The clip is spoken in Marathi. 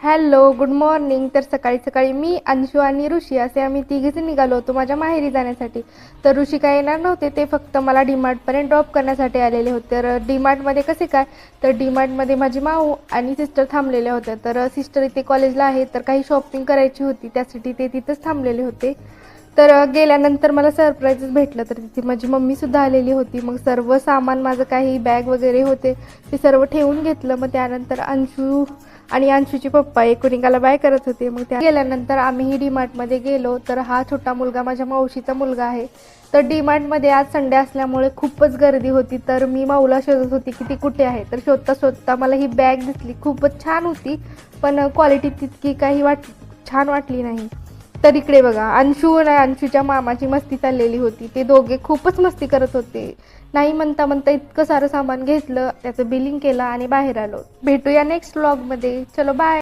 Hello, good morning. तर सकाळी सकाळी मी, अंशू आणि ऋषी असे आम्ही तिघेच निघालो होतो माझ्या माहेरी जाण्यासाठी. तर ऋषी काय येणार नव्हते, ते फक्त मला डीमार्टपर्यंत ड्रॉप करण्यासाठी आलेले होते. तर डीमार्टमध्ये कसे काय, तर डीमार्टमध्ये माझी माऊ आणि सिस्टर थांबलेल्या होत्या. तर सिस्टर इथे कॉलेजला आहे, तर काही शॉपिंग करायची होती, त्यासाठी ते तिथंच थांबलेले होते. तर गेल्यानंतर मला सरप्राईजच भेटलं. तर तिथे माझी मम्मीसुद्धा आलेली होती. मग सर्व सामान माझं काही बॅग वगैरे होते ते सर्व ठेवून घेतलं. मग त्यानंतर अंशू आणि अंशूचे पप्पा एकमेकाला बाय करत होते. मग त्या गेल्यानंतर आम्हीही डीमार्टमध्ये गेलो. तर हा छोटा मुलगा माझ्या मावशीचा मुलगा आहे. तर डीमार्टमध्ये आज संडे असल्यामुळे खूपच गर्दी होती. तर मी माऊला शोधत होती की ती कुठे आहे. तर शोधता शोधता मला ही बॅग दिसली. खूपच छान होती, पण क्वालिटी तितकी काही छान वाटली नाही. तर इकडे बघा, अंशू आणि अंशूच्या मामाची मस्ती चाललेली होती. ते दोघे खूपच मस्ती करत होते. नाही म्हणता म्हणता इतकं सारं सामान घेतलं, त्याचं बिलिंग केलं आणि बाहेर आलो. भेटूया नेक्स्ट व्लॉगमध्ये. चलो बाय.